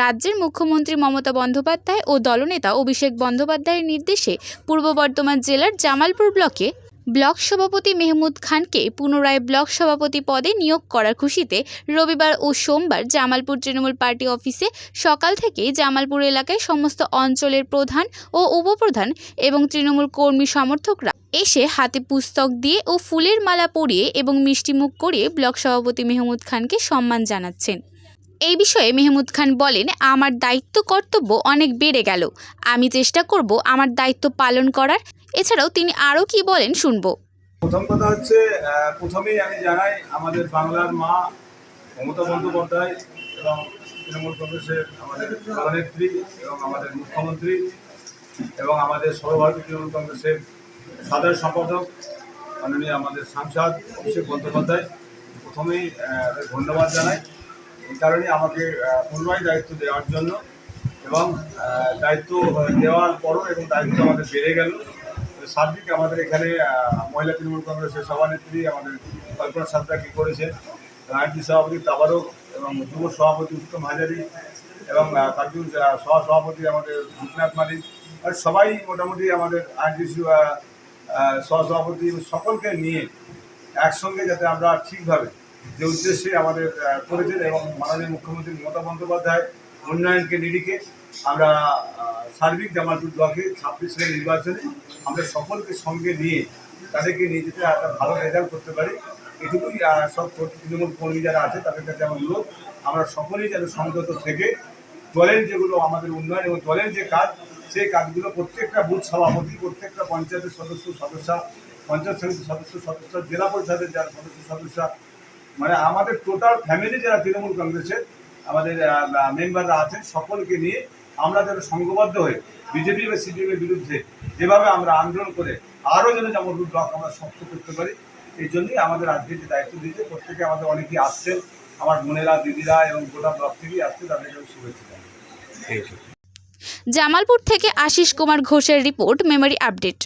রাজ্যের মুখ্যমন্ত্রী মমতা বন্দ্যোপাধ্যায় ও দলনেতা অভিষেক বন্দ্যোপাধ্যায়ের নির্দেশে পূর্ব বর্ধমান জেলার জামালপুর ব্লকে ব্লক সভাপতি মেহমুদ খানকে পুনরায় ব্লক সভাপতি পদে নিয়োগ করার খুশিতে রবিবার ও সোমবার জামালপুর তৃণমূল পার্টি অফিসে সকাল থেকেই জামালপুর এলাকায় সমস্ত অঞ্চলের প্রধান ও উপপ্রধান এবং তৃণমূল কর্মী সমর্থকরা এসে হাতে পুস্তক দিয়ে ও ফুলের মালা পরিয়ে এবং মিষ্টিমুখ করিয়ে ব্লক সভাপতি মেহমুদ খানকে সম্মান জানাচ্ছেন। এই বিষয়ে মেহমুদ খান বলেন, আমার দায়িত্ব কর্তব্য অনেক বেড়ে গেল, আমি চেষ্টা করব আমার দায়িত্ব পালন করার। এছাড়াও তিনি আরও কি বলেন শুনবো। প্রথম কথা হচ্ছে, প্রথমেই আমি জানাই আমাদের বাংলার মা মমতা বন্দ্যোপাধ্যায় এবং তৃণমূল কংগ্রেসের আমাদের সভানেত্রী এবং আমাদের মুখ্যমন্ত্রী এবং আমাদের সর্বভারতীয় তৃণমূল কংগ্রেসের সাধারণ সম্পাদক মাননীয় আমাদের সাংসদ অভিষেক বন্দ্যোপাধ্যায় প্রথমেই ধন্যবাদ জানাই। এই কারণে আমাকে পুনরায় দায়িত্ব দেওয়ার জন্য এবং দায়িত্ব দেওয়ার পরও এবং দায়িত্ব আমাদের বেড়ে গেল। সার্বিক আমাদের এখানে মহিলা তৃণমূল কংগ্রেসের সভানেত্রী আমাদের কল্পনা সাঁতরা কী করেছেন, আইনজীবী সভাপতি তাবারক এবং যুব সভাপতি উত্তম হাজারি এবং কার্যকরী সহসভাপতি আমাদের রূপনাথ মালিক, আর সবাই মোটামুটি আমাদের আইনজীবী সহসভাপতি সকলকে নিয়ে একসঙ্গে যাতে আমরা ঠিকভাবে যে উদ্দেশ্যে আমাদের করেছেন এবং মাননীয় মুখ্যমন্ত্রী মমতা বন্দ্যোপাধ্যায় উন্নয়নকে নিরিখে আমরা সার্বিক জামালপুর ব্লকে 26 সালের নির্বাচনে আমরা সকলকে সঙ্গে নিয়ে তাদেরকে নিয়ে যেতে একটা ভালো রেজাল্ট করতে পারি, এটুকুই সব তৃণমূল কর্মী যারা আছে তাদের কাছে আমার অনুরোধ, আমরা সকলেই যেন সংযত থেকে দলের যেগুলো আমাদের উন্নয়ন এবং দলের যে কাজ সেই কাজগুলো প্রত্যেকটা বুথ সভাপতি, প্রত্যেকটা পঞ্চায়েতের সদস্য, পঞ্চায়েত সমিতির সদস্য, জেলা পরিষদের যারা সদস্য, মানে আমাদের টোটাল ফ্যামিলি যারা তৃণমূল কংগ্রেসের আমাদের মেম্বাররা আছেন সকলকে নিয়ে আমরা যেন সংঘবদ্ধ হয়ে বিজেপি বা সিপিএমের বিরুদ্ধে যেভাবে আমরা আন্দোলন করে আরও যেন জামালপুর ব্লক আমরা শক্ত করতে পারি, এই জন্যই আমাদের আজকে যে দায়িত্ব দিয়েছে। প্রত্যেকে আমাদের অনেকেই আসছেন, আমার বোনেরা দিদিরা এবং গোটা ব্লক থেকেই আসছে, তাদেরকে শুভেচ্ছা জানাই। জামালপুর থেকে আশিস কুমার ঘোষের রিপোর্ট, মেমরি আপডেট।